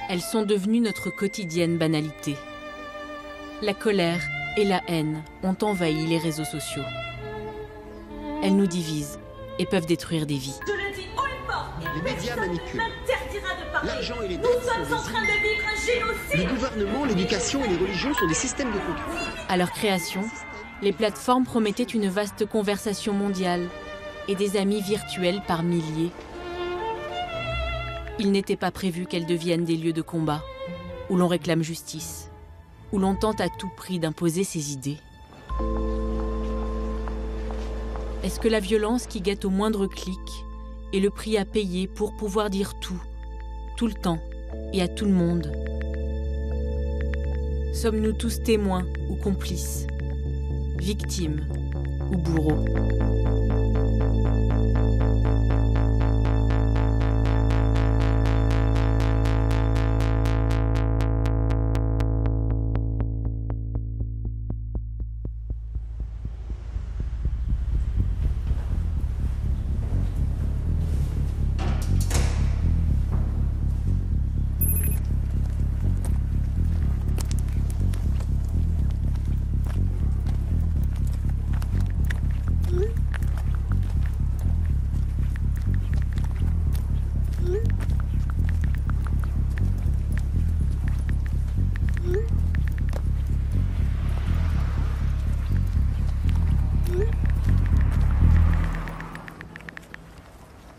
Elles sont devenues notre quotidienne banalité. La colère et la haine ont envahi les réseaux sociaux. Elles nous divisent et peuvent détruire des vies. Je le dis haut et fort, les médias manipulent. m'interdira de parler. L'argent et les Nous dettes sommes sont en des train de vivre un génocide. Le gouvernement, l'éducation et les religions sont des systèmes de contrôle. À leur création, les plateformes promettaient une vaste conversation mondiale et des amis virtuels par milliers. Il n'était pas prévu qu'elles deviennent des lieux de combat, où l'on réclame justice, où l'on tente à tout prix d'imposer ses idées. Est-ce que la violence qui guette au moindre clic est le prix à payer pour pouvoir dire tout le temps et à tout le monde? Sommes-nous tous témoins ou complices, victimes ou bourreaux?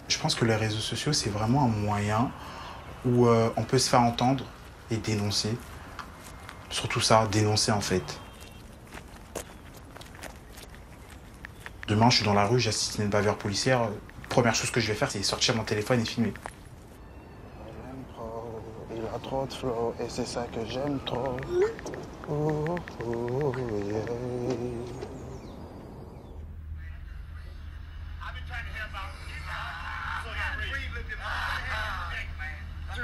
Je pense que les réseaux sociaux, c'est vraiment un moyen où on peut se faire entendre et dénoncer. Surtout ça, dénoncer en fait. Demain, je suis dans la rue, j'assiste à une bavure policière. Première chose que je vais faire, c'est sortir mon téléphone et filmer. Il a trop de flow et c'est ça que j'aime trop. Oh, oh, yeah.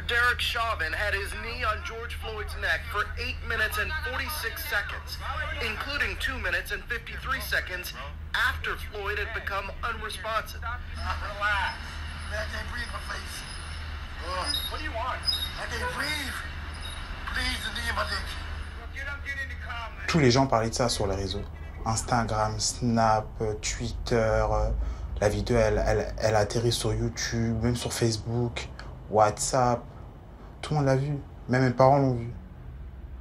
Derek Chauvin had his knee on George Floyd's neck for 8 minutes and 46 seconds, including 2 minutes and 53 seconds after Floyd had become unresponsive. Relax. I can't breathe my face. What do you want? I can't breathe. Please, the knee in my dick. Get in the car, man. Tous les gens parlaient de ça sur les réseaux. Instagram, Snap, Twitter. La vidéo, elle atterrit sur YouTube, même sur Facebook, WhatsApp. Tout le monde l'a vu. Même mes parents l'ont vu.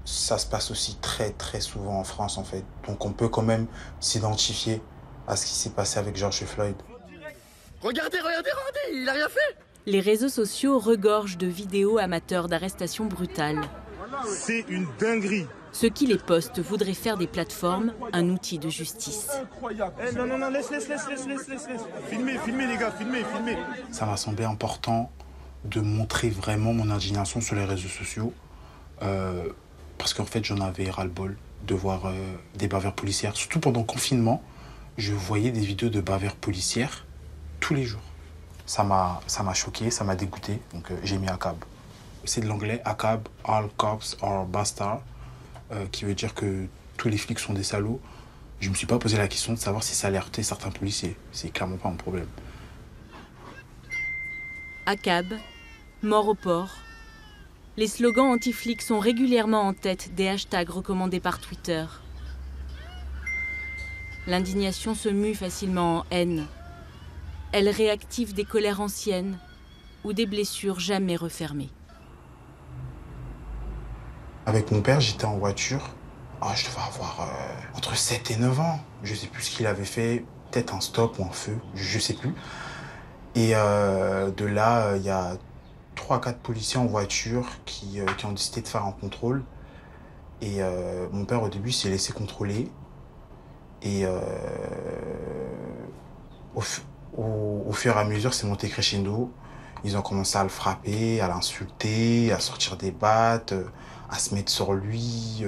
Ça se passe aussi très très souvent en France en fait. Donc on peut quand même s'identifier à ce qui s'est passé avec George Floyd. Regardez, il a rien fait. Les réseaux sociaux regorgent de vidéos amateurs d'arrestations brutales. C'est une dinguerie. Ceux qui les postent voudraient faire des plateformes un outil de justice. Eh, non, laisse. Filmez les gars, filmez. Ça m'a semblé important de montrer vraiment mon indignation sur les réseaux sociaux. Parce qu'en fait, j'en avais ras-le-bol de voir des bavures policières. Surtout pendant le confinement, je voyais des vidéos de bavures policières tous les jours. Ça m'a choqué, ça m'a dégoûté, donc j'ai mis ACAB. C'est de l'anglais ACAB, All Cops Are Bastards, qui veut dire que tous les flics sont des salauds. Je me suis pas posé la question de savoir si ça allait heurter certains policiers. C'est clairement pas mon problème. ACAB, mort au port. Les slogans anti-flics sont régulièrement en tête des hashtags recommandés par Twitter. L'indignation se mue facilement en haine. Elle réactive des colères anciennes ou des blessures jamais refermées. Avec mon père, j'étais en voiture. Je devais avoir entre 7 et 9 ans. Je sais plus ce qu'il avait fait. Peut-être un stop ou un feu, je sais plus. Et de là, il y a 3 à 4 policiers en voiture qui ont décidé de faire un contrôle. Et mon père, au début, s'est laissé contrôler. Et au fur et à mesure, c'est monté crescendo. Ils ont commencé à le frapper, à l'insulter, à sortir des battes, à se mettre sur lui.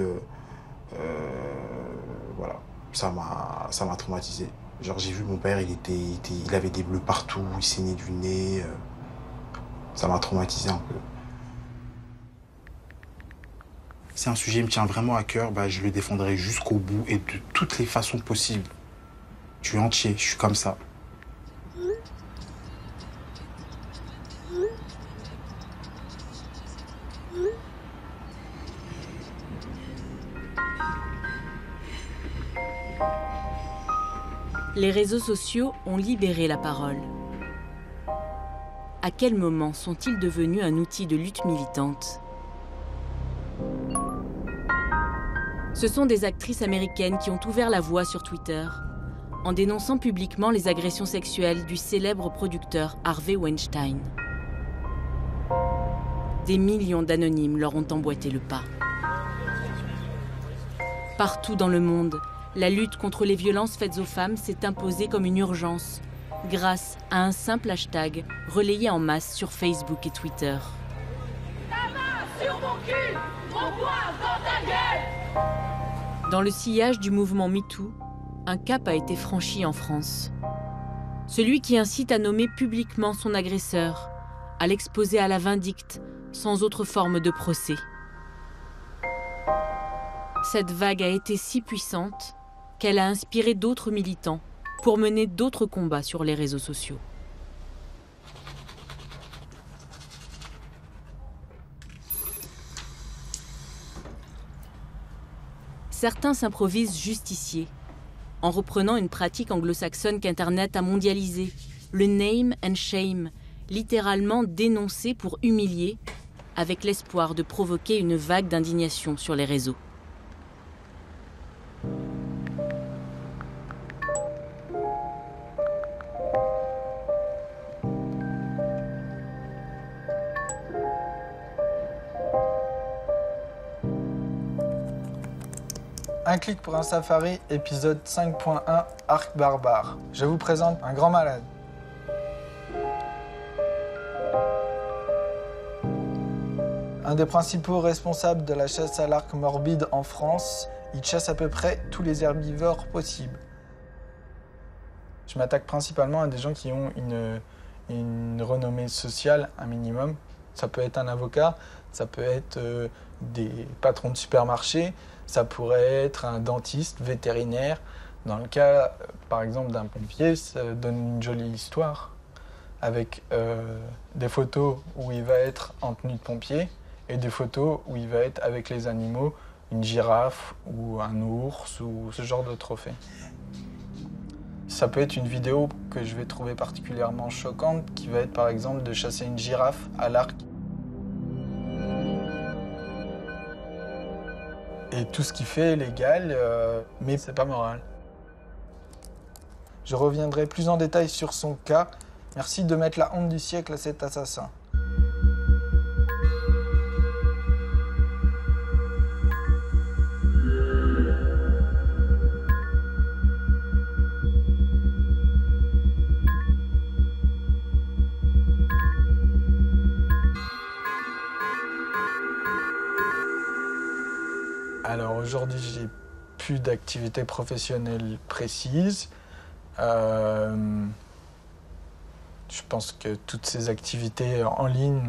Voilà, ça m'a traumatisé. Genre, j'ai vu mon père, il avait des bleus partout, il saignait du nez. Ça m'a traumatisé un peu. Si un sujet me tient vraiment à cœur, je le défendrai jusqu'au bout et de toutes les façons possibles. Je suis entier, je suis comme ça. Les réseaux sociaux ont libéré la parole. À quel moment sont-ils devenus un outil de lutte militante ? Ce sont des actrices américaines qui ont ouvert la voie sur Twitter en dénonçant publiquement les agressions sexuelles du célèbre producteur Harvey Weinstein. Des millions d'anonymes leur ont emboîté le pas. Partout dans le monde, la lutte contre les violences faites aux femmes s'est imposée comme une urgence, grâce à un simple hashtag relayé en masse sur Facebook et Twitter. Ta main sur mon cul, mon poing dans ta gueule. Dans le sillage du mouvement MeToo, un cap a été franchi en France. Celui qui incite à nommer publiquement son agresseur, à l'exposer à la vindicte, sans autre forme de procès. Cette vague a été si puissante qu'elle a inspiré d'autres militants pour mener d'autres combats sur les réseaux sociaux. Certains s'improvisent justiciers, en reprenant une pratique anglo-saxonne qu'Internet a mondialisée, le name and shame, littéralement dénoncer pour humilier, avec l'espoir de provoquer une vague d'indignation sur les réseaux. Un clic pour un safari, épisode 5.1, Arc barbare. Je vous présente un grand malade. Un des principaux responsables de la chasse à l'arc morbide en France, il chasse à peu près tous les herbivores possibles. Je m'attaque principalement à des gens qui ont une renommée sociale, un minimum. Ça peut être un avocat, ça peut être des patrons de supermarchés, ça pourrait être un dentiste, vétérinaire. Dans le cas, par exemple, d'un pompier, ça donne une jolie histoire avec des photos où il va être en tenue de pompier et des photos où il va être avec les animaux, une girafe ou un ours ou ce genre de trophée. Ça peut être une vidéo que je vais trouver particulièrement choquante qui va être par exemple de chasser une girafe à l'arc. Et tout ce qu'il fait est légal, mais c'est pas moral. Je reviendrai plus en détail sur son cas. Merci de mettre la honte du siècle à cet assassin. Alors aujourd'hui, j'ai plus d'activité professionnelle précise. Je pense que toutes ces activités en ligne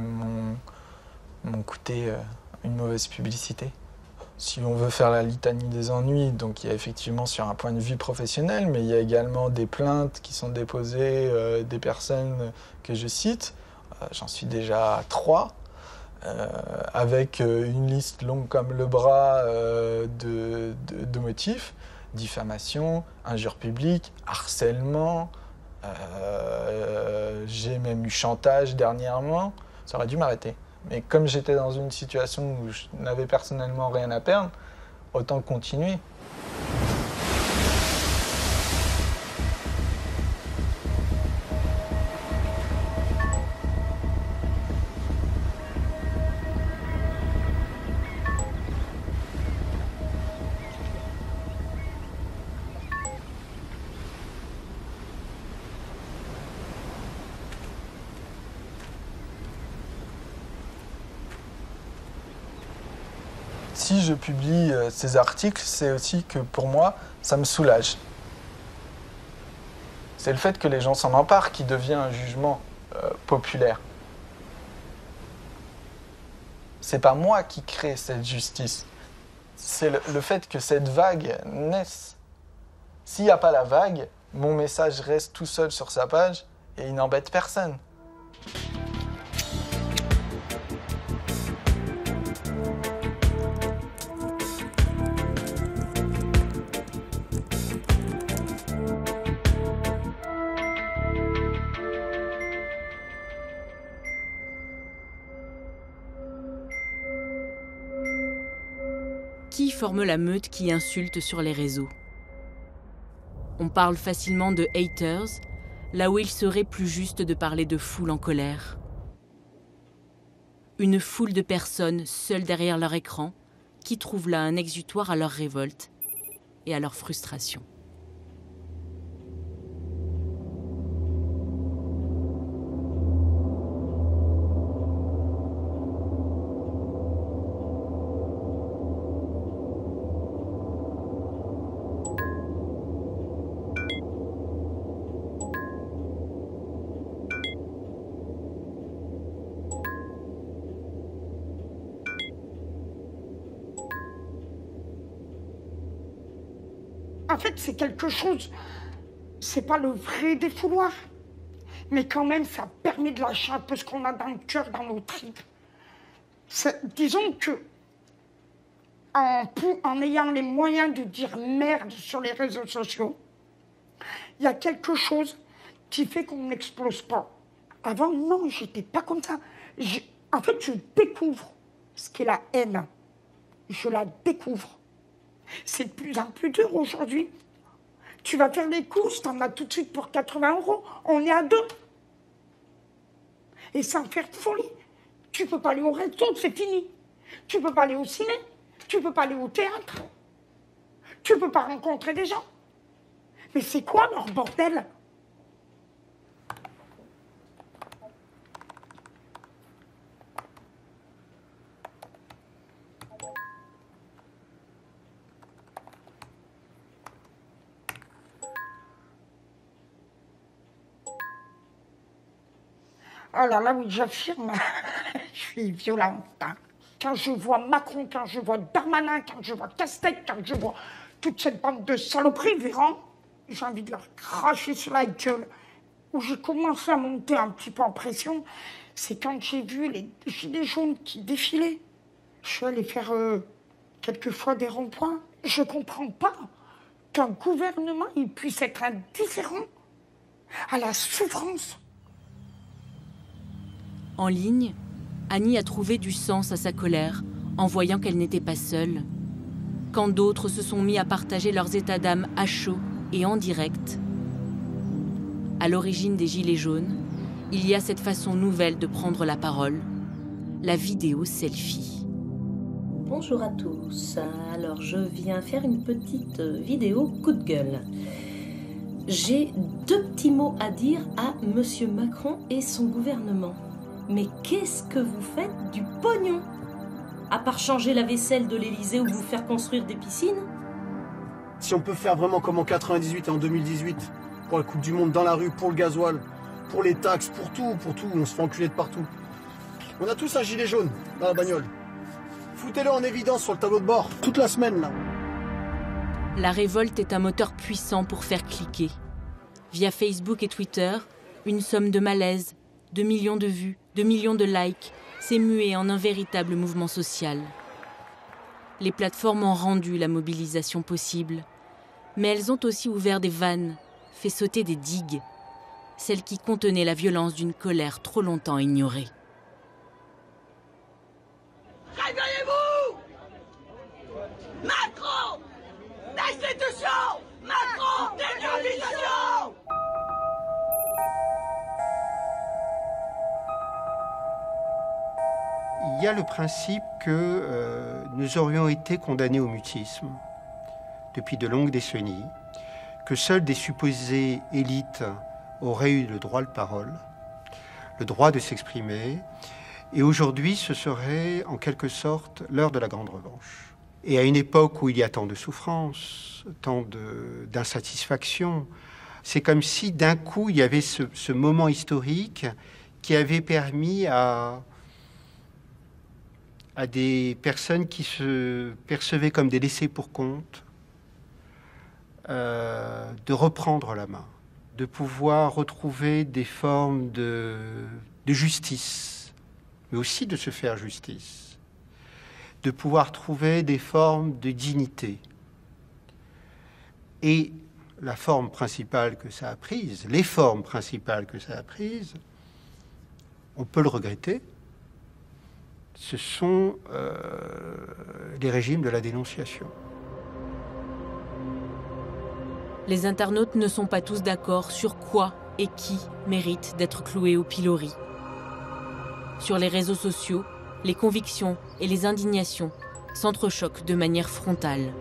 m'ont coûté une mauvaise publicité. Si on veut faire la litanie des ennuis, donc il y a effectivement sur un point de vue professionnel, mais il y a également des plaintes qui sont déposées des personnes que je cite. J'en suis déjà à 3. Avec une liste longue comme le bras de motifs, diffamation, injure publique, harcèlement, j'ai même eu chantage dernièrement, ça aurait dû m'arrêter. Mais comme j'étais dans une situation où je n'avais personnellement rien à perdre, autant continuer. Si je publie ces articles, c'est aussi que pour moi, ça me soulage. C'est le fait que les gens s'en emparent qui devient un jugement populaire. C'est pas moi qui crée cette justice. C'est le fait que cette vague naisse. S'il n'y a pas la vague, mon message reste tout seul sur sa page et il n'embête personne. forment la meute qui insulte sur les réseaux. On parle facilement de haters, là où il serait plus juste de parler de foule en colère. Une foule de personnes seules derrière leur écran qui trouvent là un exutoire à leur révolte et à leur frustration. En fait, c'est quelque chose, c'est pas le vrai défouloir, mais quand même, ça permet de lâcher un peu ce qu'on a dans le cœur, dans nos tripes. Disons que, en ayant les moyens de dire merde sur les réseaux sociaux, il y a quelque chose qui fait qu'on n'explose pas. Avant, non, j'étais pas comme ça. En fait, je découvre ce qu'est la haine. Je la découvre. C'est de plus en plus dur aujourd'hui. Tu vas faire les courses, t'en as tout de suite pour 80 €. On est à 2. Et sans faire de folie. Tu peux pas aller au resto, c'est fini. Tu peux pas aller au ciné. Tu peux pas aller au théâtre. Tu peux pas rencontrer des gens. Mais c'est quoi leur bordel ? Alors là, oui, j'affirme, je suis violente. Hein. Quand je vois Macron, quand je vois Darmanin, quand je vois Castex, quand je vois toute cette bande de saloperies, Véran, j'ai envie de leur cracher sur la gueule. Où j'ai commencé à monter un petit peu en pression, c'est quand j'ai vu les gilets jaunes qui défilaient. Je suis allée faire quelquefois des ronds-points. Je comprends pas qu'un gouvernement il puisse être indifférent à la souffrance. En ligne, Annie a trouvé du sens à sa colère en voyant qu'elle n'était pas seule. Quand d'autres se sont mis à partager leurs états d'âme à chaud et en direct. À l'origine des Gilets jaunes, il y a cette façon nouvelle de prendre la parole, la vidéo selfie. Bonjour à tous. Alors, je viens faire une petite vidéo coup de gueule. J'ai 2 petits mots à dire à Monsieur Macron et son gouvernement. Mais qu'est-ce que vous faites du pognon? À part changer la vaisselle de l'Élysée ou vous faire construire des piscines? Si on peut faire vraiment comme en 98 et en 2018, pour la Coupe du Monde, dans la rue, pour le gasoil, pour les taxes, pour tout, on se fait enculer de partout. On a tous un gilet jaune dans la bagnole. Foutez-le en évidence sur le tableau de bord, toute la semaine là. La révolte est un moteur puissant pour faire cliquer. Via Facebook et Twitter, une somme de malaise, 2 millions de vues, 2 millions de likes, s'est muée en un véritable mouvement social. Les plateformes ont rendu la mobilisation possible, mais elles ont aussi ouvert des vannes, fait sauter des digues, celles qui contenaient la violence d'une colère trop longtemps ignorée. Réveillez-vous! Macron! Destitution! Macron! Décapituration! Il y a le principe que nous aurions été condamnés au mutisme depuis de longues décennies, que seules des supposées élites auraient eu le droit de parole, le droit de s'exprimer, et aujourd'hui ce serait en quelque sorte l'heure de la grande revanche. Et à une époque où il y a tant de souffrance, tant d'insatisfaction, c'est comme si d'un coup il y avait ce moment historique qui avait permis à des personnes qui se percevaient comme des laissés pour compte, de reprendre la main, de pouvoir retrouver des formes de justice, mais aussi de se faire justice, de pouvoir trouver des formes de dignité. Et la forme principale que ça a prise, les formes principales que ça a prises, on peut le regretter. ce sont les régimes de la dénonciation. Les internautes ne sont pas tous d'accord sur quoi et qui mérite d'être cloué au pilori. Sur les réseaux sociaux, les convictions et les indignations s'entrechoquent de manière frontale.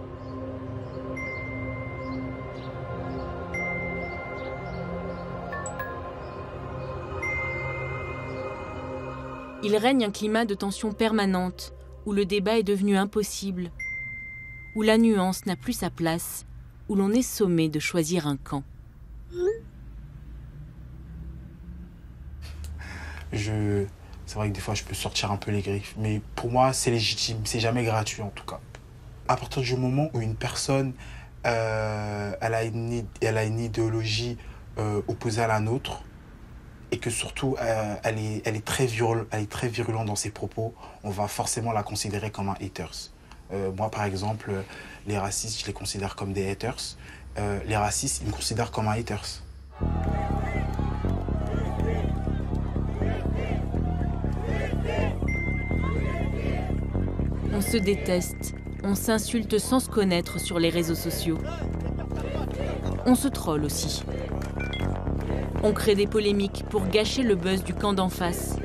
Il règne un climat de tension permanente, où le débat est devenu impossible, où la nuance n'a plus sa place, où l'on est sommé de choisir un camp. C'est vrai que des fois je peux sortir un peu les griffes, mais pour moi c'est légitime, c'est jamais gratuit en tout cas. À partir du moment où une personne elle a une idéologie opposée à la nôtre, et que surtout elle est très virulente dans ses propos, on va forcément la considérer comme un haters. Moi par exemple, les racistes je les considère comme des haters, les racistes ils me considèrent comme un haters. On se déteste, on s'insulte sans se connaître sur les réseaux sociaux. On se troll aussi. On crée des polémiques pour gâcher le buzz du camp d'en face.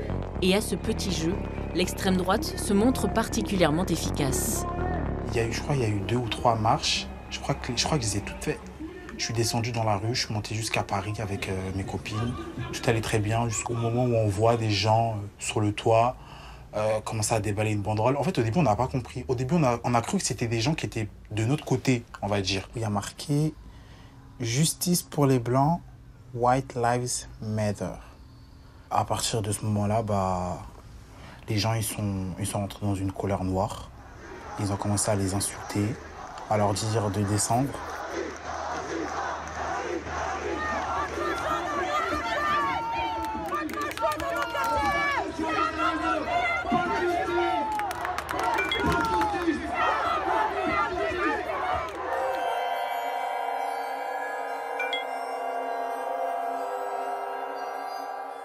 Et à ce petit jeu, l'extrême droite se montre particulièrement efficace. Je crois qu'il y a eu 2 ou 3 marches. Je crois que je les ai toutes faites. Je suis descendu dans la rue, je suis monté jusqu'à Paris avec mes copines. Tout allait très bien jusqu'au moment où on voit des gens sur le toit commencer à déballer une banderole. En fait, au début, on n'a pas compris. Au début, on a cru que c'était des gens qui étaient de notre côté, on va dire. Il y a marqué « Justice pour les Blancs, White Lives Matter ». À partir de ce moment-là, les gens ils sont entrés dans une colère noire. Ils ont commencé à les insulter, à leur dire de descendre.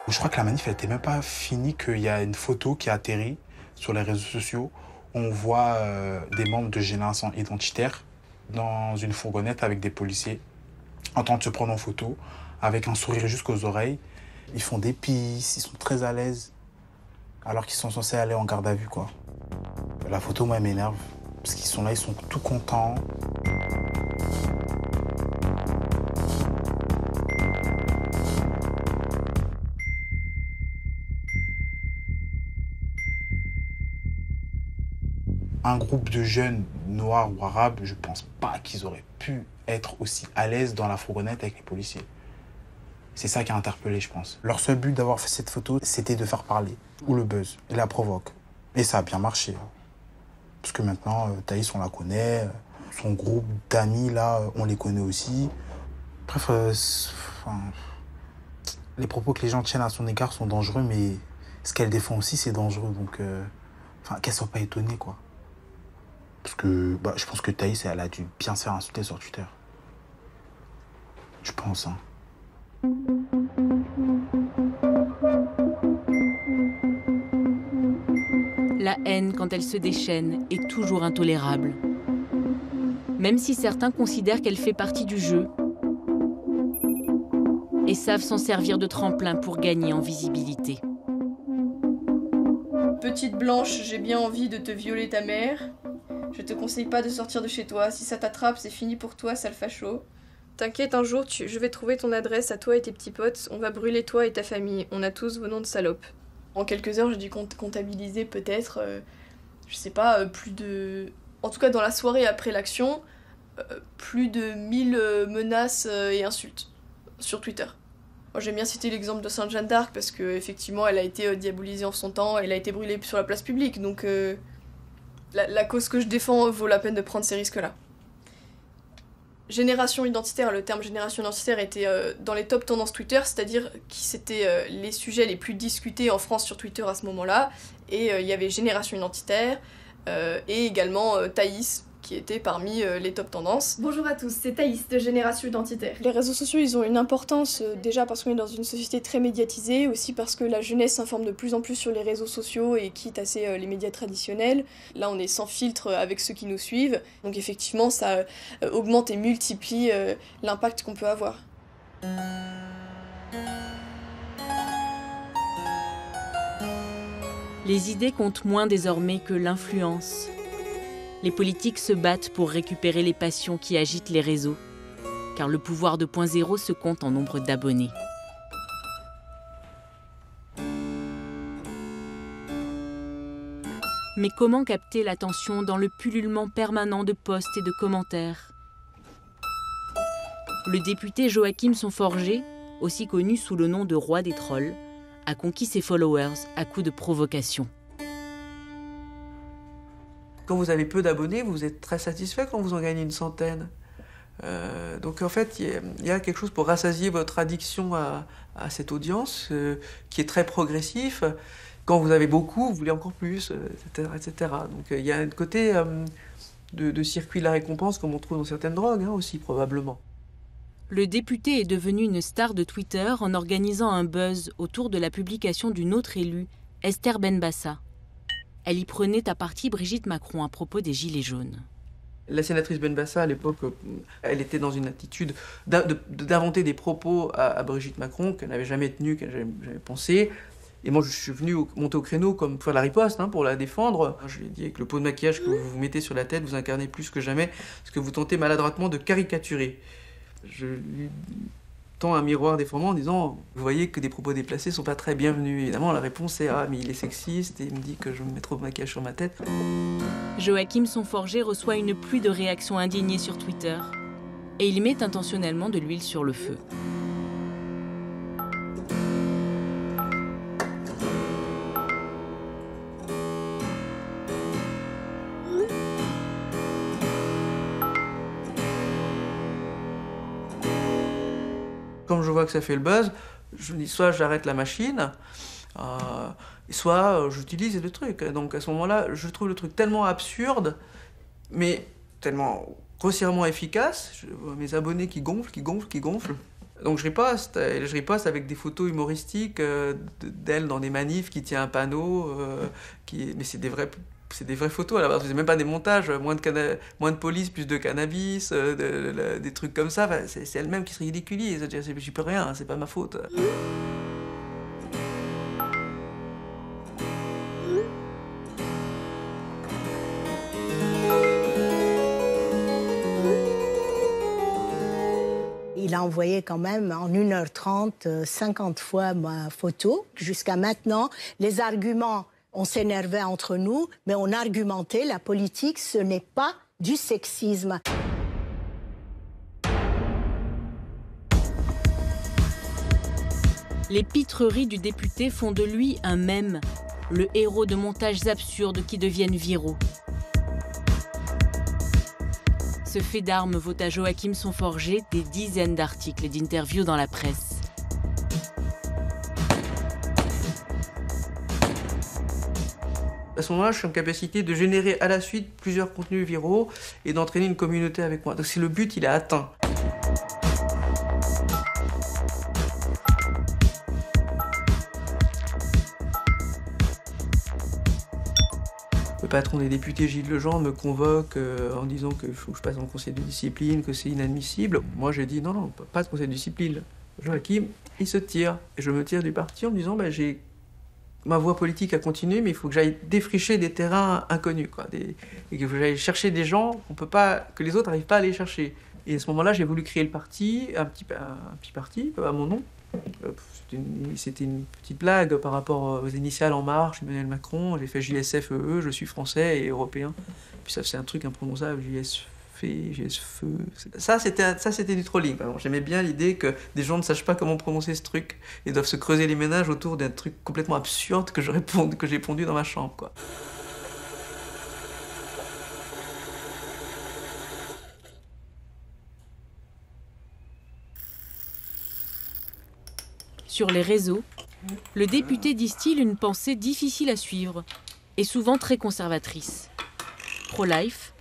Je crois que la manif n'était même pas finie, qu'il y a une photo qui a atterri sur les réseaux sociaux. On voit des membres de Génération Identitaire dans une fourgonnette avec des policiers en train de se prendre en photo, avec un sourire jusqu'aux oreilles. Ils font des pisses, ils sont très à l'aise, alors qu'ils sont censés aller en garde à vue, quoi. La photo, moi, m'énerve, parce qu'ils sont là, ils sont tout contents. Un groupe de jeunes noirs ou arabes, je pense pas qu'ils auraient pu être aussi à l'aise dans la fourgonnette avec les policiers. C'est ça qui a interpellé, je pense. Leur seul but d'avoir fait cette photo, c'était de faire parler, ou le buzz, et la provoque. Et ça a bien marché. Parce que maintenant, Thaïs, on la connaît, son groupe d'amis, là, on les connaît aussi. Bref, les propos que les gens tiennent à son égard sont dangereux, mais ce qu'elle défend aussi, c'est dangereux. Donc, qu'elle soit pas étonnée, quoi. Parce que je pense que Thaïs, elle a dû bien se faire insulter sur Twitter. Je pense, hein. La haine, quand elle se déchaîne, est toujours intolérable. Même si certains considèrent qu'elle fait partie du jeu et savent s'en servir de tremplin pour gagner en visibilité. Petite Blanche, j'ai bien envie de te violer ta mère. Je te conseille pas de sortir de chez toi. Si ça t'attrape, c'est fini pour toi, sale facho. T'inquiète, un jour, je vais trouver ton adresse à toi et tes petits potes. On va brûler toi et ta famille. On a tous vos noms de salopes. En quelques heures, j'ai dû comptabiliser peut-être, je sais pas, plus de... En tout cas, dans la soirée après l'action, plus de 1000 menaces et insultes sur Twitter. Moi, j'aime bien citer l'exemple de Sainte Jeanne d'Arc parce qu'effectivement, elle a été diabolisée en son temps, elle a été brûlée sur la place publique. Donc, la cause que je défends vaut la peine de prendre ces risques-là. Génération identitaire, le terme génération identitaire était dans les top tendances Twitter, c'est-à-dire qui c'était les sujets les plus discutés en France sur Twitter à ce moment-là. Et il y avait génération identitaire et également Thaïs, qui était parmi les top tendances. Bonjour à tous, c'est Thaïs de Génération Identitaire. Les réseaux sociaux, ils ont une importance déjà parce qu'on est dans une société très médiatisée, aussi parce que la jeunesse s'informe de plus en plus sur les réseaux sociaux et quitte assez les médias traditionnels. Là, on est sans filtre avec ceux qui nous suivent, donc effectivement, ça augmente et multiplie l'impact qu'on peut avoir. Les idées comptent moins désormais que l'influence. Les politiques se battent pour récupérer les passions qui agitent les réseaux, car le pouvoir 2.0 se compte en nombre d'abonnés. Mais comment capter l'attention dans le pullulement permanent de posts et de commentaires? Le député Joachim Sonforger, aussi connu sous le nom de roi des trolls, a conquis ses followers à coups de provocation. Quand vous avez peu d'abonnés, vous êtes très satisfait quand vous en gagnez une centaine. Donc en fait, il y a quelque chose pour rassasier votre addiction à cette audience qui est très progressif. Quand vous avez beaucoup, vous voulez encore plus, etc. Donc il y a un côté de circuit de la récompense comme on trouve dans certaines drogues aussi, probablement. Le député est devenu une star de Twitter en organisant un buzz autour de la publication d'une autre élue, Esther Benbassa. Elle y prenait à partie Brigitte Macron à propos des Gilets jaunes. La sénatrice Benbassa, à l'époque, elle était dans une attitude d'inventer des propos à Brigitte Macron qu'elle n'avait jamais tenus, qu'elle n'avait jamais pensé. Et moi, je suis venu monter au créneau comme faire la riposte pour la défendre. Je lui ai dit que le pot de maquillage que vous mettez sur la tête, vous incarnez plus que jamais ce que vous tentez maladroitement de caricaturer. Je lui tends un miroir déformant en disant « Vous voyez que des propos déplacés sont pas très bienvenus ». Évidemment, la réponse est « Ah, mais il est sexiste et il me dit que je me mets trop de maquillage sur ma tête ». Joachim Sonforger reçoit une pluie de réactions indignées sur Twitter et il met intentionnellement de l'huile sur le feu. Quand je vois que ça fait le buzz, je me dis soit j'arrête la machine, soit j'utilise le truc. Donc à ce moment-là, je trouve le truc tellement absurde, mais tellement grossièrement efficace. Je vois mes abonnés qui gonflent. Donc je riposte avec des photos humoristiques d'elle dans des manifs qui tient un panneau, mais c'est des vraies photos à la base, c'est même pas des montages, moins de police, plus de cannabis, des trucs comme ça, c'est elle-même qui se ridiculise, j'y peux rien, c'est pas ma faute. Il a envoyé quand même en 1h30, 50 fois ma photo. Jusqu'à maintenant, les arguments... On s'énervait entre nous, mais on argumentait, la politique, ce n'est pas du sexisme. Les pitreries du député font de lui un mème, le héros de montages absurdes qui deviennent viraux. Ce fait d'armes vaut à Joachim Sonforger des dizaines d'articles et d'interviews dans la presse. À ce moment-là, je suis en capacité de générer à la suite plusieurs contenus viraux et d'entraîner une communauté avec moi. Donc si le but, il est atteint. Le patron des députés, Gilles Legendre, me convoque en disant qu'il faut que je passe en conseil de discipline, que c'est inadmissible. Moi, j'ai dit non, pas de conseil de discipline. Joachim, il se tire. Et je me tire du parti en me disant, j'ai... Ma voie politique a continué, mais il faut que j'aille défricher des terrains inconnus, et que j'aille chercher des gens que les autres n'arrivent pas à aller chercher. Et à ce moment-là, j'ai voulu créer le parti, un petit parti à mon nom. C'était une petite blague par rapport aux initiales En Marche, Emmanuel Macron. J'ai fait JSFEE, je suis français et européen. Puis ça, c'est un truc imprononçable, JSFE. Ça, c'était du trolling. J'aimais bien l'idée que des gens ne sachent pas comment prononcer ce truc et doivent se creuser les ménages autour d'un truc complètement absurde que j'ai pondu dans ma chambre, Sur les réseaux, le député distille une pensée difficile à suivre et souvent très conservatrice. Pro-life,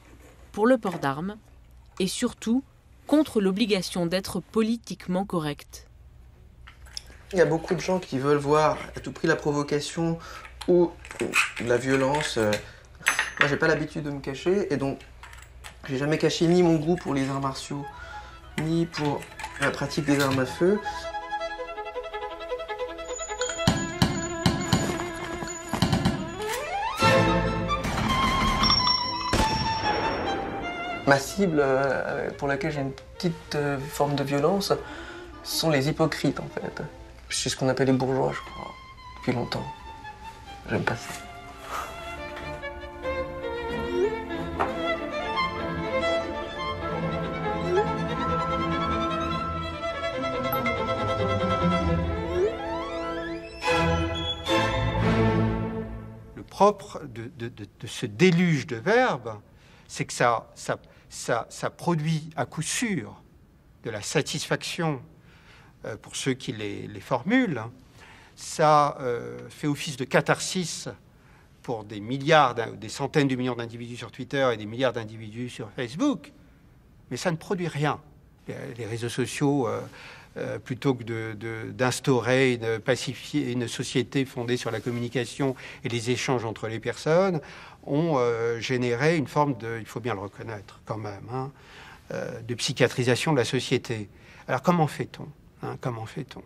pour le port d'armes et surtout contre l'obligation d'être politiquement correct. Il y a beaucoup de gens qui veulent voir à tout prix la provocation ou la violence. Moi, j'ai pas l'habitude de me cacher et donc j'ai jamais caché ni mon goût pour les arts martiaux, ni pour la pratique des armes à feu. Ma cible, pour laquelle j'ai une petite forme de violence, ce sont les hypocrites en fait. C'est ce qu'on appelle les bourgeois, je crois, depuis longtemps. J'aime pas ça. Le propre de ce déluge de verbes, c'est que ça produit à coup sûr de la satisfaction pour ceux qui les formulent. Ça fait office de catharsis pour des milliards, des centaines de millions d'individus sur Twitter et des milliards d'individus sur Facebook, mais ça ne produit rien. Les réseaux sociaux, plutôt que d'instaurer une société fondée sur la communication et les échanges entre les personnes, ont généré une forme de, il faut bien le reconnaître quand même, hein, de psychiatrisation de la société. Alors comment fait-on, hein, comment fait-on ?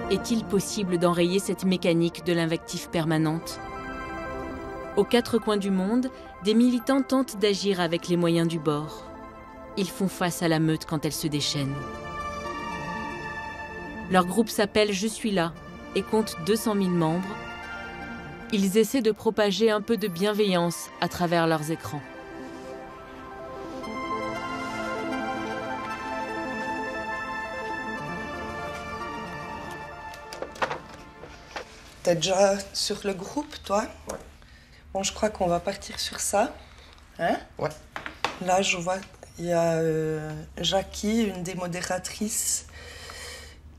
Est-il possible d'enrayer cette mécanique de l'invective permanente ? Aux quatre coins du monde, des militants tentent d'agir avec les moyens du bord. Ils font face à la meute quand elle se déchaîne. Leur groupe s'appelle Je suis là et compte 200 000 membres. Ils essaient de propager un peu de bienveillance à travers leurs écrans. T'es déjà sur le groupe, toi ? Ouais. Bon, je crois qu'on va partir sur ça. Hein ? Ouais. Là, je vois, il y a Jackie, une des modératrices,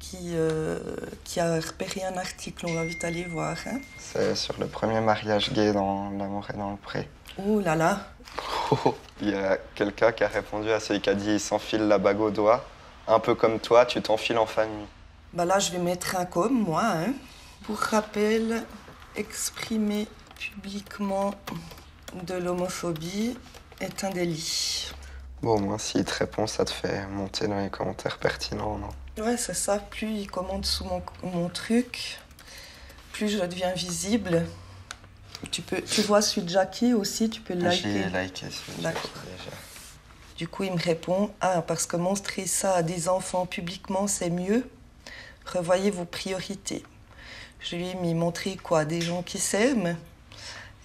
qui a repéré un article. On va vite aller voir. Hein ? C'est sur le premier mariage gay dans L'amour est dans le pré. Ouh là là. Il y a quelqu'un qui a répondu à celui qui a dit « il s'enfile la bague au doigt ». Un peu comme toi, tu t'enfiles en famille. Bah là, je vais mettre un com, moi. Hein. Pour rappel, exprimer publiquement de l'homophobie est un délit. Bon, au moins, s'il te répond, ça te fait monter dans les commentaires pertinents, non ? Ouais, c'est ça. Plus il commente sous mon truc, plus je deviens visible. Tu vois celui de Jackie aussi, tu peux le liker. J'ai liké celui de Jackie déjà. Du coup, il me répond « Ah, parce que montrer ça à des enfants publiquement, c'est mieux. Revoyez vos priorités. » Je lui ai mis montrer quoi ? Des gens qui s'aiment.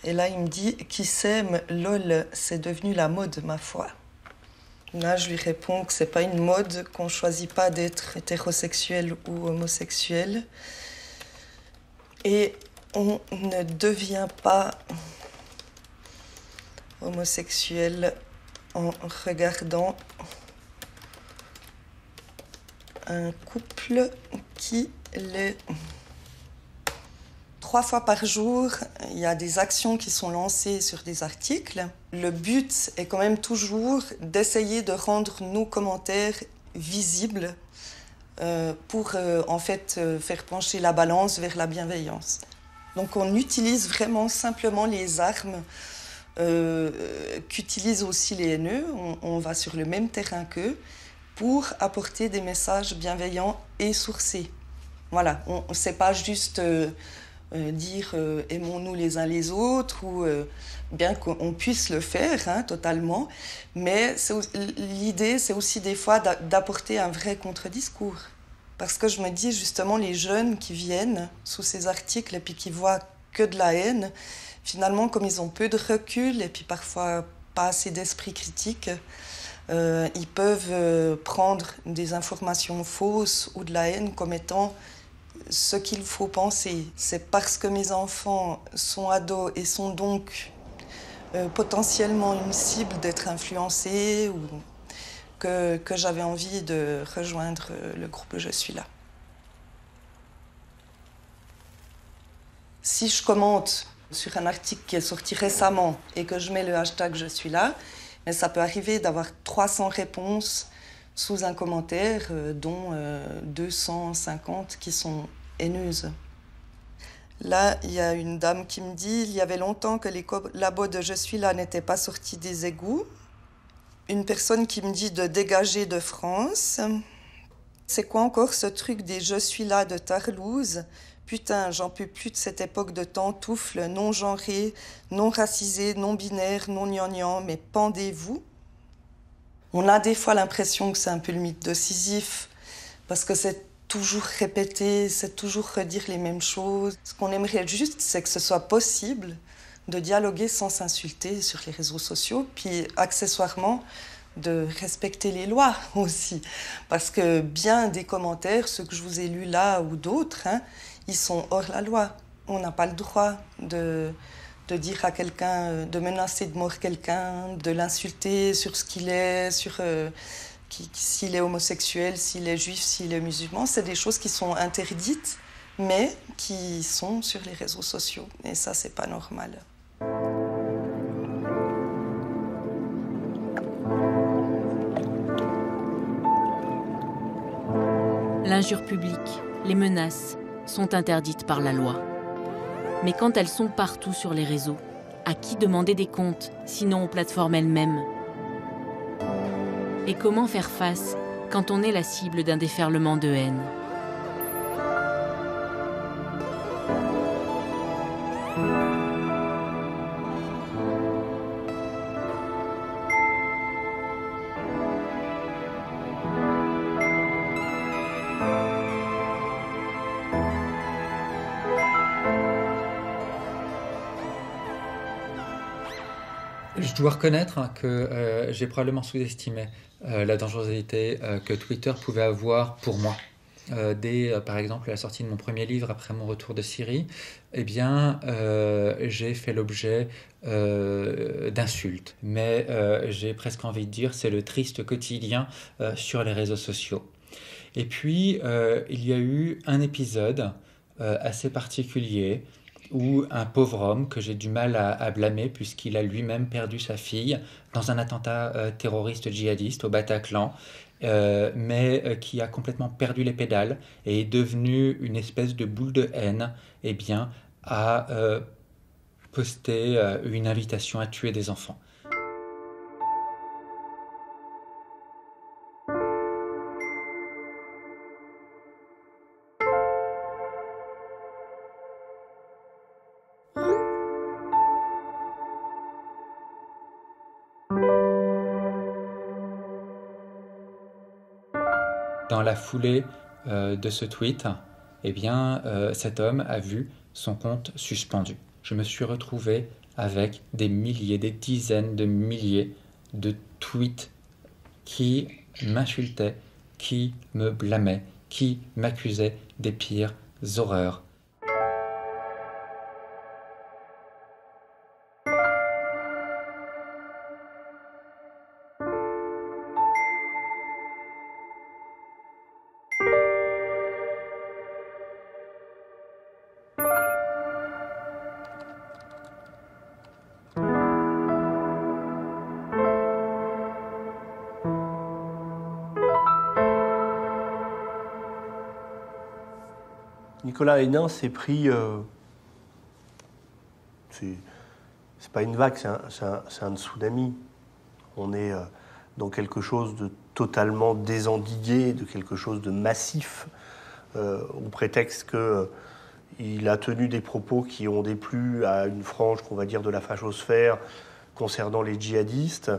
Et là, il me dit « Qui s'aiment, lol, c'est devenu la mode, ma foi. » Là, je lui réponds que c'est pas une mode, qu'on choisit pas d'être hétérosexuel ou homosexuel. Et on ne devient pas homosexuel en regardant un couple qui l'est. 3 fois par jour, il y a des actions qui sont lancées sur des articles. Le but est quand même toujours d'essayer de rendre nos commentaires visibles pour en fait faire pencher la balance vers la bienveillance. Donc on utilise vraiment simplement les armes qu'utilisent aussi les haineux. On va sur le même terrain qu'eux pour apporter des messages bienveillants et sourcés. Voilà, c'est pas juste dire aimons-nous les uns les autres, ou bien qu'on puisse le faire hein, totalement, mais l'idée c'est aussi des fois d'apporter un vrai contre-discours. Parce que je me dis justement les jeunes qui viennent sous ces articles et puis qui voient que de la haine, finalement comme ils ont peu de recul et puis parfois pas assez d'esprit critique, ils peuvent prendre des informations fausses ou de la haine comme étant ce qu'il faut penser. C'est parce que mes enfants sont ados et sont donc potentiellement une cible d'être influencés ou que j'avais envie de rejoindre le groupe Je suis là. Si je commente sur un article qui est sorti récemment et que je mets le hashtag « Je suis là », mais ça peut arriver d'avoir 300 réponses sous un commentaire, dont 250 qui sont haineuses. Là, il y a une dame qui me dit « Il y avait longtemps que les labos de Je suis là n'étaient pas sortis des égouts. » Une personne qui me dit de dégager de France. C'est quoi encore ce truc des « Je suis là » de Tarlouse? Putain, j'en peux plus de cette époque de pantoufles non-genrées, non-racisées, non-binaires, non-gnangnan, mais pendez-vous. On a des fois l'impression que c'est un peu le mythe de Sisyphe, parce que c'est toujours répété, c'est toujours redire les mêmes choses. Ce qu'on aimerait juste, c'est que ce soit possible de dialoguer sans s'insulter sur les réseaux sociaux, puis accessoirement, de respecter les lois aussi. Parce que bien des commentaires, ceux que je vous ai lus là ou d'autres, ils sont hors la loi. On n'a pas le droit de dire à quelqu'un, de menacer de mort quelqu'un, de l'insulter sur ce qu'il est, sur s'il est homosexuel, s'il est juif, s'il est musulman. C'est des choses qui sont interdites, mais qui sont sur les réseaux sociaux. Et ça, c'est pas normal. L'injure publique, les menaces sont interdites par la loi. Mais quand elles sont partout sur les réseaux, à qui demander des comptes, sinon aux plateformes elles-mêmes? Et comment faire face quand on est la cible d'un déferlement de haine? Je dois reconnaître que j'ai probablement sous-estimé la dangerosité que Twitter pouvait avoir pour moi. Dès, par exemple, la sortie de mon premier livre après mon retour de Syrie, eh bien, j'ai fait l'objet d'insultes. Mais j'ai presque envie de dire c'est le triste quotidien sur les réseaux sociaux. Et puis, il y a eu un épisode assez particulier où un pauvre homme que j'ai du mal à blâmer puisqu'il a lui-même perdu sa fille dans un attentat terroriste djihadiste au Bataclan, mais qui a complètement perdu les pédales et est devenu une espèce de boule de haine, eh bien, a posté une invitation à tuer des enfants. Dans la foulée de ce tweet, eh bien, cet homme a vu son compte suspendu. Je me suis retrouvé avec des milliers, des dizaines de milliers de tweets qui m'insultaient, qui me blâmaient, qui m'accusaient des pires horreurs. Nicolas Hénin s'est pris... c'est pas une vague, c'est un tsunami. On est dans quelque chose de totalement désendigué, de quelque chose de massif, au prétexte qu'il a tenu des propos qui ont déplu à une frange, qu'on va dire, de la fachosphère concernant les djihadistes,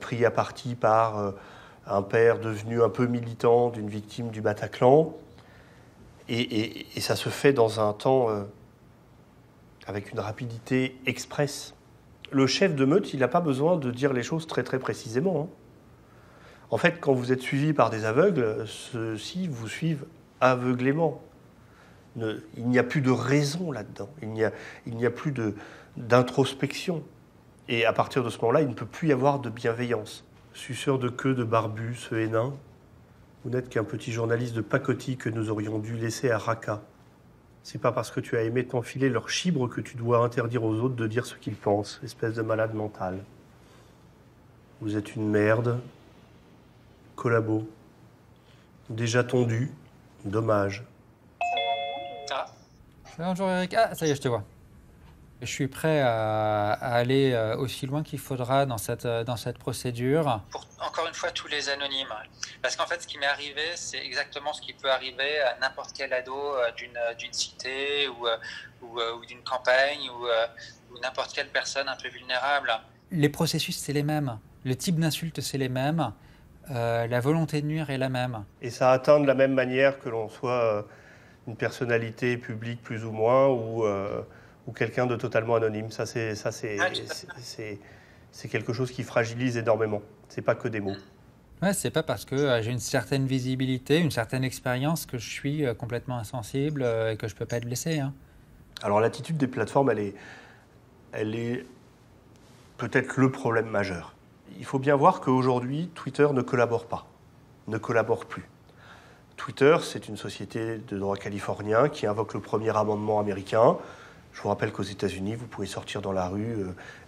pris à partie par un père devenu un peu militant d'une victime du Bataclan. Et ça se fait dans un temps avec une rapidité express. Le chef de meute, il n'a pas besoin de dire les choses très très précisément. En fait, quand vous êtes suivi par des aveugles, ceux-ci vous suivent aveuglément. Il n'y a plus de raison là-dedans. Il n'y a plus d'introspection. Et à partir de ce moment-là, il ne peut plus y avoir de bienveillance. Suceur de queue de barbu, ce Hénin. Vous n'êtes qu'un petit journaliste de pacotille que nous aurions dû laisser à Raqqa. C'est pas parce que tu as aimé t'enfiler leur chibre que tu dois interdire aux autres de dire ce qu'ils pensent, espèce de malade mental. Vous êtes une merde. Collabo. Déjà tondu. Dommage. Ah. Bonjour Eric. Ah, ça y est, je te vois. Je suis prêt à aller aussi loin qu'il faudra dans cette procédure. Pour, encore une fois, tous les anonymes. Parce qu'en fait, ce qui m'est arrivé, c'est exactement ce qui peut arriver à n'importe quel ado d'une cité ou d'une campagne ou n'importe quelle personne un peu vulnérable. Les processus, c'est les mêmes. Le type d'insulte, c'est les mêmes. La volonté de nuire est la même. Et ça atteint de la même manière que l'on soit une personnalité publique plus ou moins ou quelqu'un de totalement anonyme. Ça, c'est quelque chose qui fragilise énormément. C'est pas que des mots. Ouais, c'est pas parce que j'ai une certaine visibilité, une certaine expérience que je suis complètement insensible et que je peux pas être blessé. Hein. Alors l'attitude des plateformes, elle est peut-être le problème majeur. Il faut bien voir qu'aujourd'hui, Twitter ne collabore pas, ne collabore plus. Twitter, c'est une société de droit californien qui invoque le premier amendement américain. Je vous rappelle qu'aux États-Unis, vous pouvez sortir dans la rue,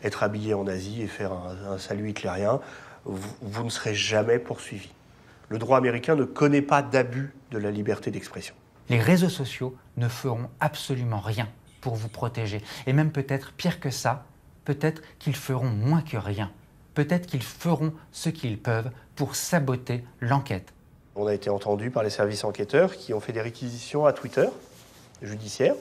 être habillé en nazi et faire un salut hitlérien. Vous ne serez jamais poursuivi. Le droit américain ne connaît pas d'abus de la liberté d'expression. Les réseaux sociaux ne feront absolument rien pour vous protéger. Et même peut-être pire que ça, peut-être qu'ils feront moins que rien. Peut-être qu'ils feront ce qu'ils peuvent pour saboter l'enquête. On a été entendu par les services enquêteurs qui ont fait des réquisitions à Twitter, judiciaires.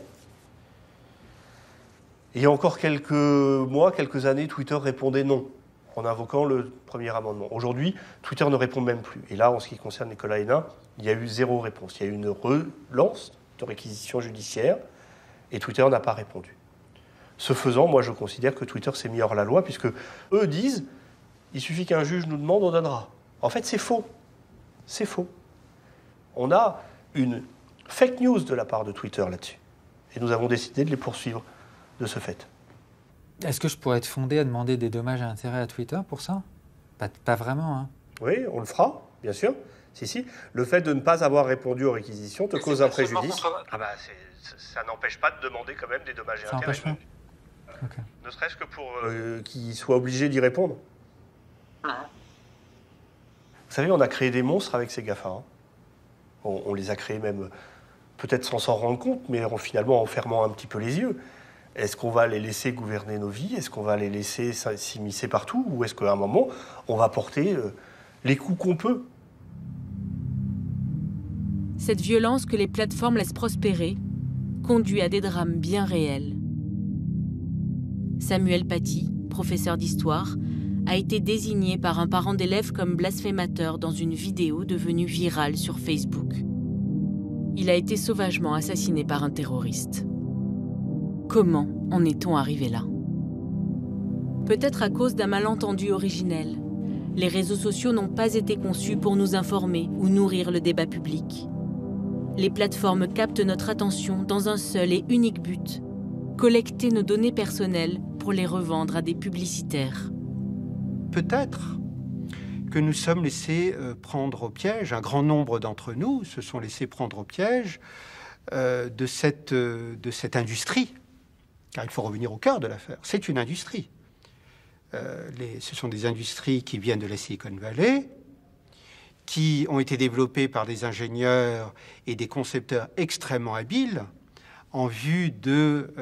Et il y a encore quelques mois, quelques années, Twitter répondait non, en invoquant le premier amendement. Aujourd'hui, Twitter ne répond même plus. Et là, en ce qui concerne Nicolas Hénin, il y a eu 0 réponse. Il y a eu une relance de réquisition judiciaire et Twitter n'a pas répondu. Ce faisant, moi, je considère que Twitter s'est mis hors la loi puisque eux disent il suffit qu'un juge nous demande, on donnera. En fait, c'est faux. C'est faux. On a une fake news de la part de Twitter là-dessus. Et nous avons décidé de les poursuivre de ce fait. Est-ce que je pourrais être fondé à demander des dommages et intérêts à Twitter pour ça ? Pas vraiment, hein. Oui, on le fera, bien sûr. Si. Le fait de ne pas avoir répondu aux réquisitions te cause un préjudice. Ça n'empêche pas de demander quand même des dommages et intérêts. Ça n'empêche pas ? Okay. Ne serait-ce que pour qu'ils soient obligés d'y répondre. Vous savez, on a créé des monstres avec ces GAFA. Hein. On les a créés même, peut-être sans s'en rendre compte, mais finalement en fermant un petit peu les yeux. Est-ce qu'on va les laisser gouverner nos vies? Est-ce qu'on va les laisser s'immiscer partout? Ou est-ce qu'à un moment, on va porter les coups qu'on peut? Cette violence que les plateformes laissent prospérer conduit à des drames bien réels. Samuel Paty, professeur d'histoire, a été désigné par un parent d'élève comme blasphémateur dans une vidéo devenue virale sur Facebook. Il a été sauvagement assassiné par un terroriste. Comment en est-on arrivé là? Peut-être à cause d'un malentendu originel. Les réseaux sociaux n'ont pas été conçus pour nous informer ou nourrir le débat public. Les plateformes captent notre attention dans un seul et unique but: collecter nos données personnelles pour les revendre à des publicitaires. Peut-être que nous sommes laissés prendre au piège, un grand nombre d'entre nous se sont laissés prendre au piège de cette industrie. Car il faut revenir au cœur de l'affaire. C'est une industrie. Ce sont des industries qui viennent de la Silicon Valley, qui ont été développées par des ingénieurs et des concepteurs extrêmement habiles en vue de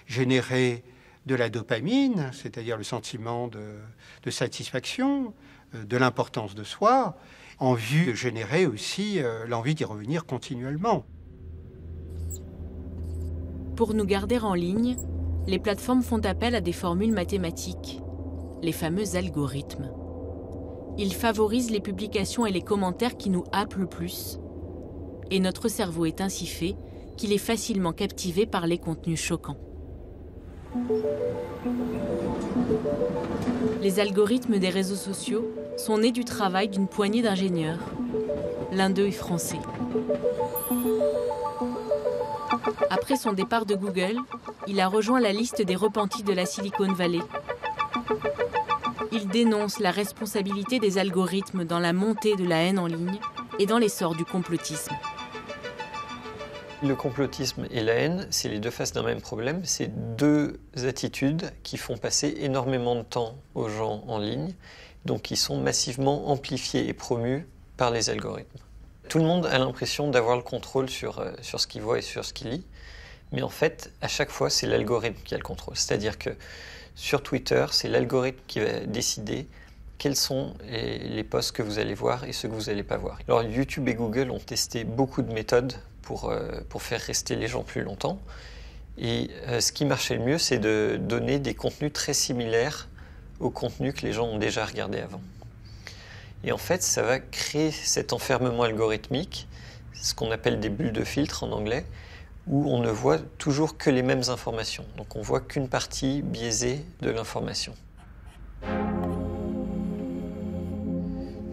générer de la dopamine, c'est-à-dire le sentiment de satisfaction, de l'importance de soi, en vue de générer aussi l'envie d'y revenir continuellement. Pour nous garder en ligne, les plateformes font appel à des formules mathématiques, les fameux algorithmes. Ils favorisent les publications et les commentaires qui nous happent le plus. Et notre cerveau est ainsi fait qu'il est facilement captivé par les contenus choquants. Les algorithmes des réseaux sociaux sont nés du travail d'une poignée d'ingénieurs. L'un d'eux est français. Après son départ de Google, il a rejoint la liste des repentis de la Silicon Valley. Il dénonce la responsabilité des algorithmes dans la montée de la haine en ligne et dans l'essor du complotisme. Le complotisme et la haine, c'est les deux faces d'un même problème. C'est deux attitudes qui font passer énormément de temps aux gens en ligne, donc qui sont massivement amplifiées et promues par les algorithmes. Tout le monde a l'impression d'avoir le contrôle sur ce qu'il voit et sur ce qu'il lit, mais en fait, à chaque fois, c'est l'algorithme qui a le contrôle. C'est-à-dire que sur Twitter, c'est l'algorithme qui va décider quels sont les posts que vous allez voir et ceux que vous n'allez pas voir. Alors YouTube et Google ont testé beaucoup de méthodes pour faire rester les gens plus longtemps. Et ce qui marchait le mieux, c'est de donner des contenus très similaires aux contenus que les gens ont déjà regardés avant. Et en fait, ça va créer cet enfermement algorithmique, ce qu'on appelle des bulles de filtre en anglais, où on ne voit toujours que les mêmes informations. Donc on voit qu'une partie biaisée de l'information.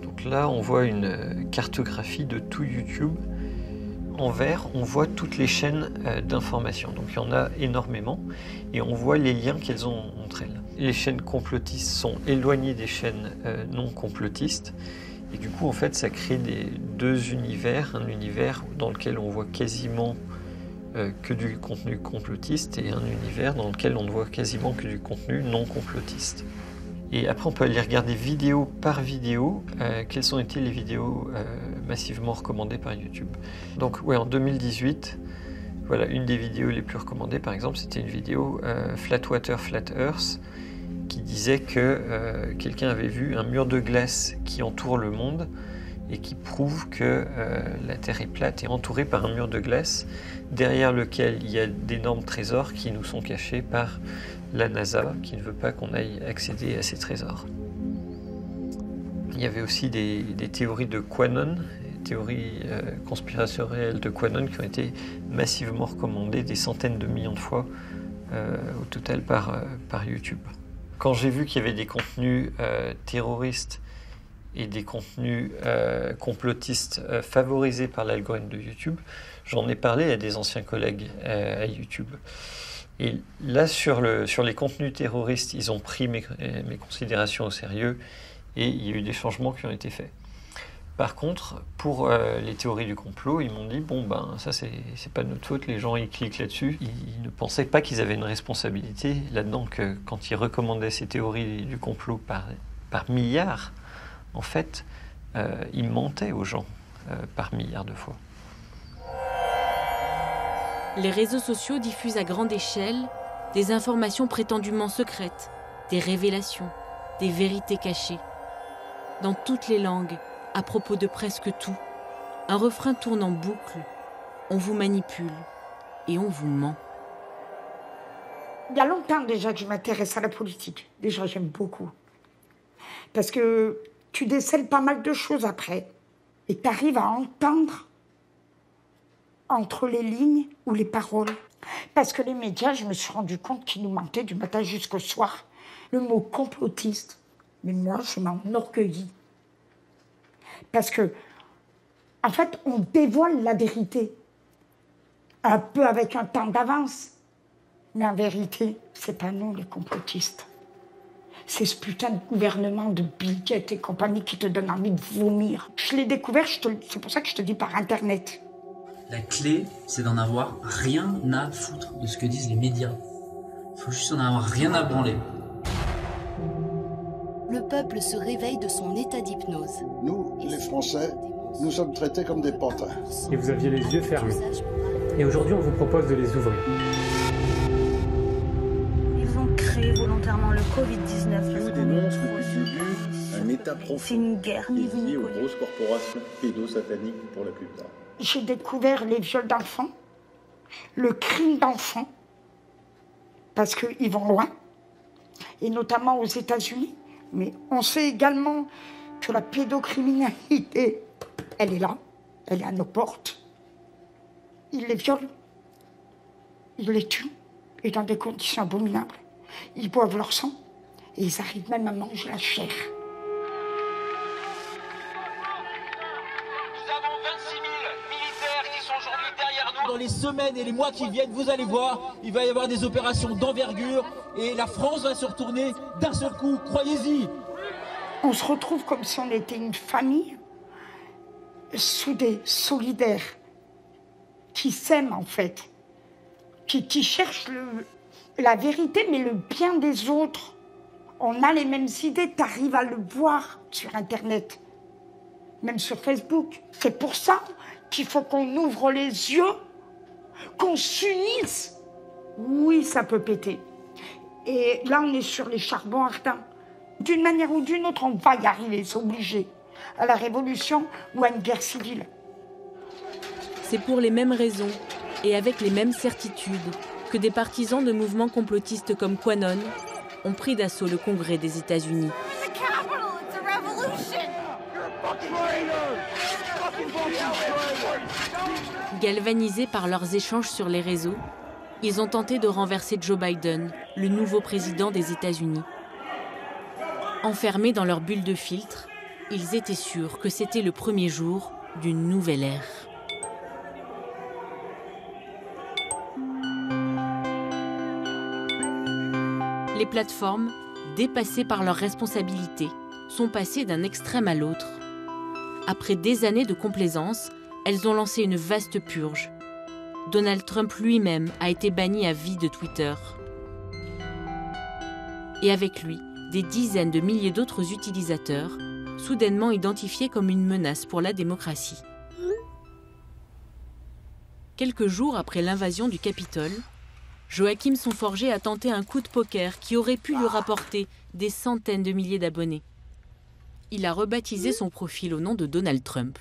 Donc là, on voit une cartographie de tout YouTube. En vert, on voit toutes les chaînes d'information. Donc il y en a énormément et on voit les liens qu'elles ont entre elles. Les chaînes complotistes sont éloignées des chaînes non complotistes et du coup en fait ça crée deux univers, un univers dans lequel on voit quasiment que du contenu complotiste et un univers dans lequel on ne voit quasiment que du contenu non complotiste. Et après, on peut aller regarder vidéo par vidéo quelles ont été les vidéos massivement recommandées par YouTube. Donc, ouais, en 2018, voilà, une des vidéos les plus recommandées, par exemple, c'était une vidéo Flat Water, Flat Earth, qui disait que quelqu'un avait vu un mur de glace qui entoure le monde et qui prouve que la Terre est plate et entourée par un mur de glace, derrière lequel il y a d'énormes trésors qui nous sont cachés par la NASA, qui ne veut pas qu'on aille accéder à ces trésors. Il y avait aussi des théories de QAnon, théories conspirationnelles de QAnon qui ont été massivement recommandées des centaines de millions de fois au total par YouTube. Quand j'ai vu qu'il y avait des contenus terroristes et des contenus complotistes favorisés par l'algorithme de YouTube, j'en ai parlé à des anciens collègues à YouTube. Et là, sur les contenus terroristes, ils ont pris mes considérations au sérieux et il y a eu des changements qui ont été faits. Par contre, pour les théories du complot, ils m'ont dit, bon ben ça c'est pas de notre faute, les gens ils cliquent là-dessus. Ils ne pensaient pas qu'ils avaient une responsabilité là-dedans, que quand ils recommandaient ces théories du complot par milliards, en fait, ils mentaient aux gens par milliards de fois. Les réseaux sociaux diffusent à grande échelle des informations prétendument secrètes, des révélations, des vérités cachées. Dans toutes les langues, à propos de presque tout, un refrain tourne en boucle. On vous manipule et on vous ment. Il y a longtemps déjà que je m'intéresse à la politique. Déjà, j'aime beaucoup. Parce que tu décèles pas mal de choses après. Et tu arrives à entendre entre les lignes ou les paroles. Parce que les médias, je me suis rendu compte qu'ils nous mentaient du matin jusqu'au soir. Le mot complotiste, mais moi, je m'en enorgueillis. Parce que, en fait, on dévoile la vérité. Un peu avec un temps d'avance. Mais en vérité, c'est pas nous les complotistes. C'est ce putain de gouvernement de Bill Gates et compagnie qui te donne envie de vomir. Je l'ai découvert, c'est pour ça que je te dis par Internet. La clé, c'est d'en avoir rien à foutre de ce que disent les médias. Il faut juste en avoir rien à branler. Le peuple se réveille de son état d'hypnose. Nous, les Français, nous sommes traités comme des pantins. Et vous aviez les yeux fermés. Et aujourd'hui, on vous propose de les ouvrir. Ils ont créé volontairement le Covid-19. Ils dénoncent depuis le début un état profond. C'est une guerre. Lié aux grosses corporations pédosataniques pour la plupart. J'ai découvert les viols d'enfants, le crime d'enfants, parce qu'ils vont loin, et notamment aux États-Unis. Mais on sait également que la pédocriminalité, elle est là, elle est à nos portes. Ils les violent, ils les tuent, et dans des conditions abominables. Ils boivent leur sang, et ils arrivent même à manger la chair. Dans les semaines et les mois qui viennent, vous allez voir, il va y avoir des opérations d'envergure et la France va se retourner d'un seul coup, croyez-y. On se retrouve comme si on était une famille soudée, solidaire. qui s'aiment en fait, qui cherchent la vérité, mais le bien des autres. On a les mêmes idées, tu arrives à le voir sur Internet, même sur Facebook. C'est pour ça qu'il faut qu'on ouvre les yeux, qu'on s'unisse. Oui, ça peut péter. Et là, on est sur les charbons ardents. D'une manière ou d'une autre, on va y arriver, c'est obligé. À la révolution ou à une guerre civile. C'est pour les mêmes raisons et avec les mêmes certitudes que des partisans de mouvements complotistes comme QAnon ont pris d'assaut le Congrès des États-Unis. Galvanisés par leurs échanges sur les réseaux, ils ont tenté de renverser Joe Biden, le nouveau président des États-Unis. Enfermés dans leur bulle de filtre, ils étaient sûrs que c'était le premier jour d'une nouvelle ère. Les plateformes, dépassées par leurs responsabilités, sont passées d'un extrême à l'autre. Après des années de complaisance, elles ont lancé une vaste purge. Donald Trump lui-même a été banni à vie de Twitter. Et avec lui, des dizaines de milliers d'autres utilisateurs, soudainement identifiés comme une menace pour la démocratie. Quelques jours après l'invasion du Capitole, Joachim Son-Forget a tenté un coup de poker qui aurait pu lui rapporter des centaines de milliers d'abonnés. Il a rebaptisé son profil au nom de Donald Trump.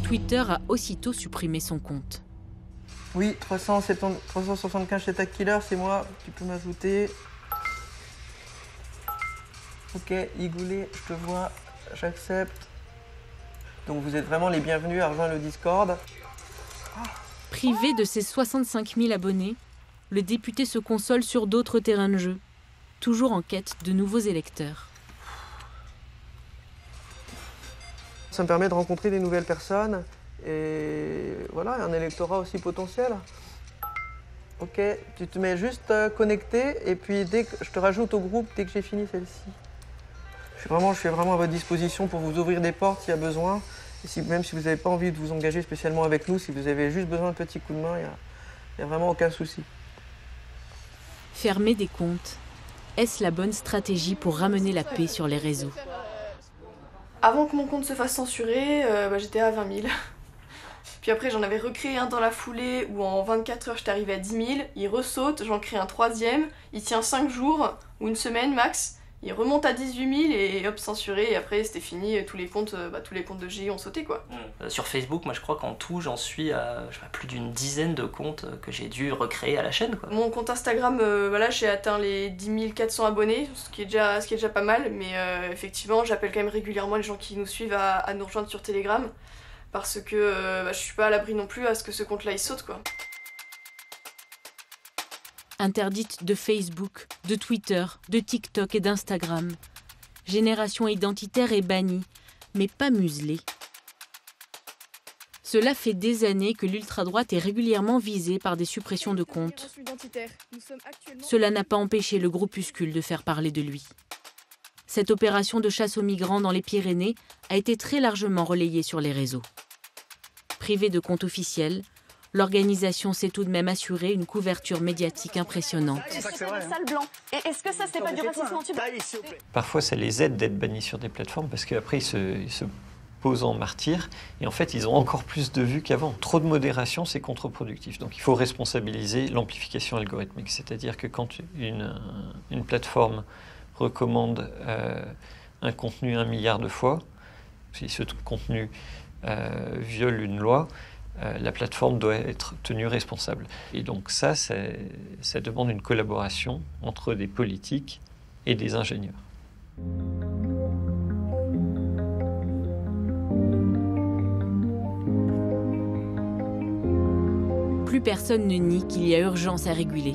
Twitter a aussitôt supprimé son compte. Oui, 375 chez Tag Killer, c'est moi, tu peux m'ajouter. Ok, Igoulé, je te vois, j'accepte. Donc vous êtes vraiment les bienvenus à rejoindre le Discord. Privé de ses 65 000 abonnés, le député se console sur d'autres terrains de jeu, toujours en quête de nouveaux électeurs. Ça me permet de rencontrer des nouvelles personnes et voilà, un électorat aussi potentiel. Ok, tu te mets juste connecté et puis dès que je te rajoute au groupe dès que j'ai fini celle-ci. Je suis vraiment à votre disposition pour vous ouvrir des portes s'il y a besoin. Et même si vous n'avez pas envie de vous engager spécialement avec nous, si vous avez juste besoin d'un petit coup de main, il n'y a vraiment aucun souci. Fermer des comptes, est-ce la bonne stratégie pour ramener la paix sur les réseaux? Avant que mon compte se fasse censurer, j'étais à 20 000. Puis après, j'en avais recréé un dans la foulée où en 24 heures, j'étais arrivée à 10 000. Il ressaute, j'en crée un troisième. Il tient 5 jours ou une semaine max. Il remonte à 18 000 et hop, censuré. Et après, c'était fini. Tous les comptes de GI ont sauté, quoi. Sur Facebook, moi, je crois qu'en tout, j'en suis à plus d'une dizaine de comptes que j'ai dû recréer à la chaîne, quoi. Mon compte Instagram, j'ai atteint les 10 400 abonnés, ce qui est déjà pas mal. Mais effectivement, j'appelle quand même régulièrement les gens qui nous suivent à nous rejoindre sur Telegram. Parce que je suis pas à l'abri non plus à ce que ce compte-là, il saute, quoi. Interdite de Facebook, de Twitter, de TikTok et d'Instagram. Génération Identitaire est bannie, mais pas muselée. Cela fait des années que l'ultra-droite est régulièrement visée par des suppressions de comptes. Cela n'a pas empêché le groupuscule de faire parler de lui. Cette opération de chasse aux migrants dans les Pyrénées a été très largement relayée sur les réseaux. Privée de compte officiel, l'organisation s'est tout de même assurée une couverture médiatique impressionnante. Est-ce que ça, c'est pas du racisme anti-blanc? Parfois, ça les aide d'être bannis sur des plateformes parce qu'après, ils se posent en martyrs et en fait, ils ont encore plus de vues qu'avant. Trop de modération, c'est contre-productif. Donc, il faut responsabiliser l'amplification algorithmique. C'est-à-dire que quand une plateforme recommande un contenu 1 milliard de fois, si ce contenu viole une loi, la plateforme doit être tenue responsable. Et donc ça demande une collaboration entre des politiques et des ingénieurs. Plus personne ne nie qu'il y a urgence à réguler.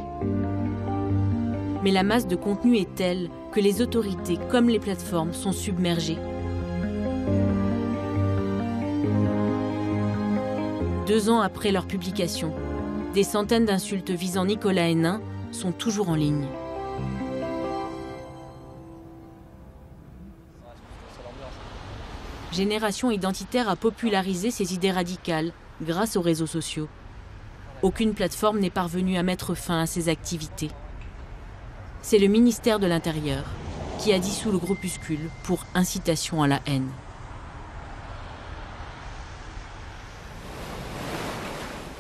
Mais la masse de contenu est telle que les autorités comme les plateformes sont submergées. 2 ans après leur publication, des centaines d'insultes visant Nicolas Hénin sont toujours en ligne. Génération Identitaire a popularisé ces idées radicales grâce aux réseaux sociaux. Aucune plateforme n'est parvenue à mettre fin à ces activités. C'est le ministère de l'Intérieur qui a dissous le groupuscule pour incitation à la haine.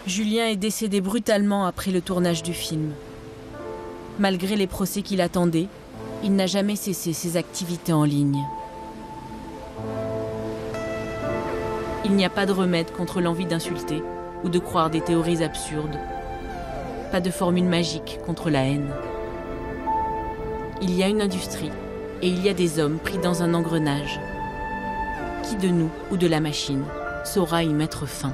Julien est décédé brutalement après le tournage du film. Malgré les procès qui l'attendaient, il n'a jamais cessé ses activités en ligne. Il n'y a pas de remède contre l'envie d'insulter ou de croire des théories absurdes. Pas de formule magique contre la haine. Il y a une industrie et il y a des hommes pris dans un engrenage. Qui de nous ou de la machine saura y mettre fin ?